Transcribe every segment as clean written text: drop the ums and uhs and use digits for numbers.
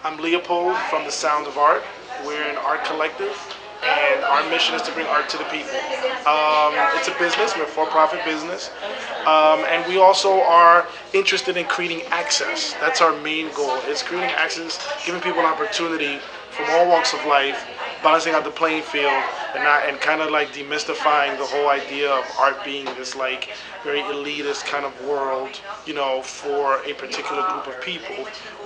I'm Leopold from The Sound of Art. We're an art collective, and our mission is to bring art to the people. It's a business, we're a for-profit business, and we also are interested in creating access. That's our main goal. It's creating access, giving people an opportunity from all walks of life, balancing out the playing field, and kind of like demystifying the whole idea of art being this like very elitist kind of world, you know, for a particular group of people,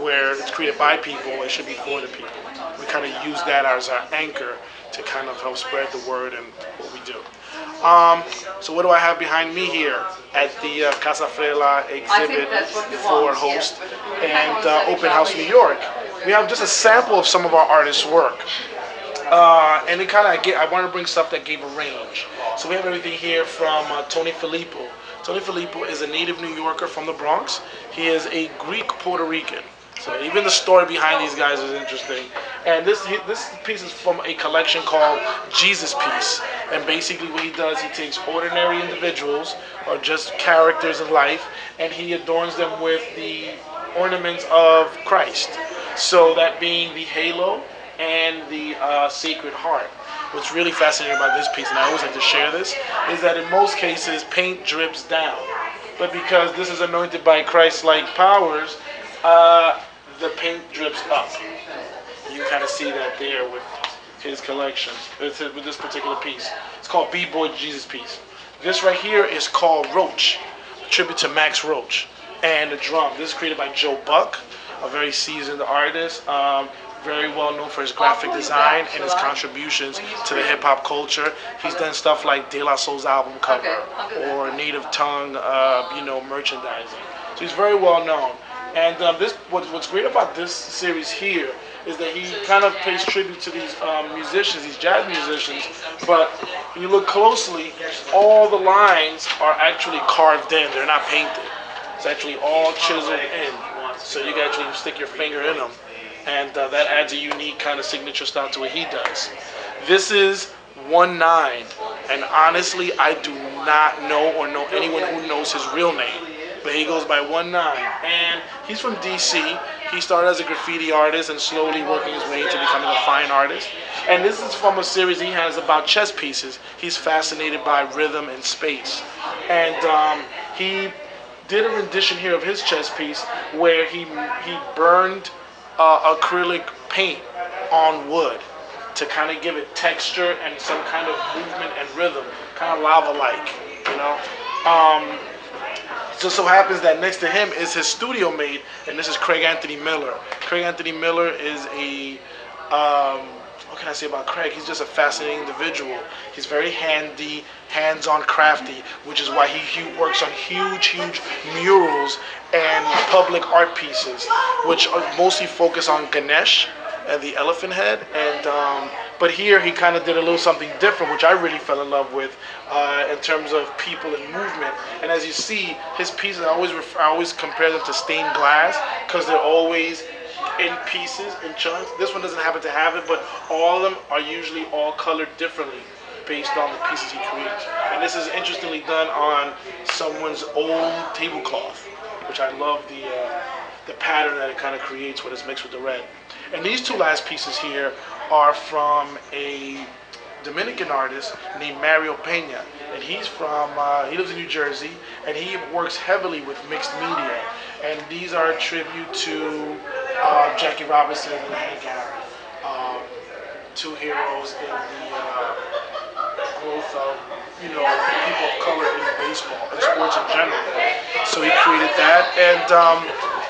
where it's created by people, it should be for the people. We kind of use that as our anchor to kind of help spread the word and what we do. So what do I have behind me here at the Casa Frela exhibit for Host and Open House New York? We have just a sample of some of our artists' work. And it kind of I wanted to bring stuff that gave a range. So we have everything here from Tony Filippo. Tony Filippo is a native New Yorker from the Bronx. He is a Greek Puerto Rican. So even the story behind these guys is interesting. And this piece is from a collection called Jesus Piece. And basically what he does, he takes ordinary individuals or just characters in life, and he adorns them with the ornaments of Christ. So that being the halo and the Sacred Heart. What's really fascinating about this piece, and I always like to share this, is that in most cases paint drips down. But because this is anointed by Christ-like powers, the paint drips up. You kind of see that there with his collection, with this particular piece. It's called B-Boy Jesus Piece. This right here is called Roach, a tribute to Max Roach. And the drum, this is created by Joe Buck, a very seasoned artist, very well known for his graphic design and his contributions to the hip-hop culture. He's done stuff like De La Soul's album cover or Native Tongue, merchandising. So he's very well known. And what's great about this series here is that he kind of pays tribute to these musicians, these jazz musicians, but when you look closely, all the lines are actually carved in. They're not painted. It's actually all chiseled in. So you can actually stick your finger in them. And that adds a unique kind of signature style to what he does. This is 1-9, and honestly, I do not know or know anyone who knows his real name, but he goes by 1-9, and he's from DC. He started as a graffiti artist and slowly working his way into becoming a fine artist. And this is from a series he has about chess pieces. He's fascinated by rhythm and space, and he did a rendition here of his chess piece where he burned acrylic paint on wood to kind of give it texture and some kind of movement and rhythm, kind of lava-like, you know. Just so happens that next to him is his studio mate, and this is Craig Anthony Miller. Craig Anthony Miller is a what can I say about Craig? He's just a fascinating individual. He's very handy, hands-on, crafty, which is why he works on huge murals and public art pieces, which mostly focus on Ganesh and the elephant head. And but here he kind of did a little something different, which I really fell in love with in terms of people and movement. And as you see, his pieces, I always compare them to stained glass because they're always in pieces, in chunks. This one doesn't happen to have it, but all of them are usually all colored differently based on the pieces he creates. And this is interestingly done on someone's old tablecloth, which I love the pattern that it kind of creates when it's mixed with the red. And these two last pieces here are from a Dominican artist named Mario Pena, and he's from he lives in New Jersey, and he works heavily with mixed media. And these are a tribute to Jackie Robinson and Hank Aaron, two heroes in the growth of people of color in baseball and sports in general. So he created that, and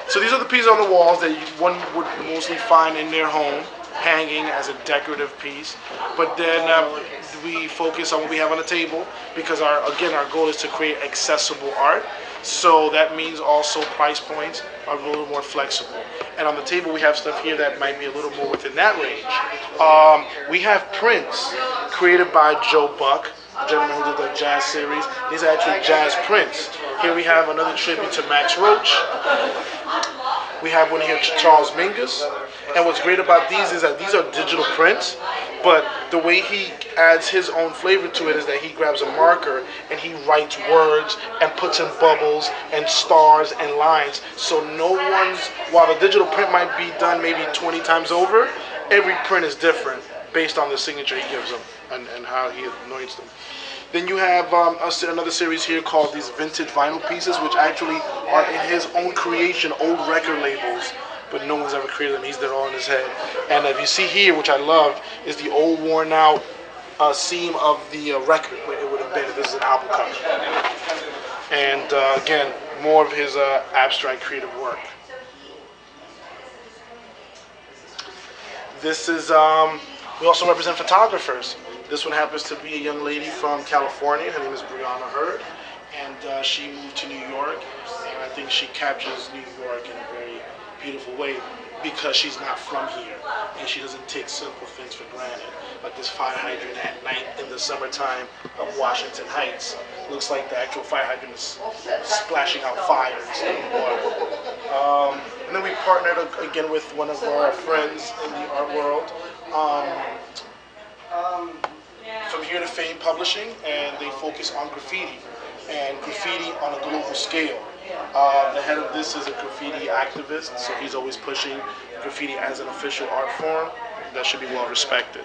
so these are the pieces on the walls that one would mostly find in their home, hanging as a decorative piece. But then we focus on what we have on the table because our goal is to create accessible art. So that means also price points are a little more flexible. And on the table we have stuff here that might be a little more within that range. We have prints created by Joe Buck, the gentleman who did the jazz series. These are actually jazz prints. Here we have another tribute to Max Roach. We have one here to Charles Mingus. And what's great about these is that these are digital prints, But the way he adds his own flavor to it is that he grabs a marker and he writes words and puts in bubbles and stars and lines. So no one's, while the digital print might be done maybe 20 times over, every print is different based on the signature he gives them and how he anoints them. Then you have another series here called these vintage vinyl pieces, which actually are in his own creation, old record labels, but no one's ever created them. He's did it all in his head. And if you see here, which I love, is the old worn out seam of the record where it would have been if this is an album cover. And again, more of his abstract creative work. This is, we also represent photographers. This one happens to be a young lady from California. Her name is Brianna Hurd, and she moved to New York, and I think she captures New York in a very beautiful way because she's not from here, and she doesn't take simple things for granted. Like this fire hydrant at night in the summertime of Washington Heights. Looks like the actual fire hydrant is splashing out fire instead of water. And then we partnered again with one of our friends in the art world. From Here to Fame Publishing, and they focus on graffiti and graffiti on a global scale. The head of this is a graffiti activist, so he's always pushing graffiti as an official art form that should be well respected.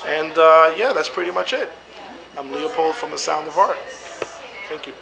And yeah, that's pretty much it. I'm Leopold from The Sound of Art. Thank you.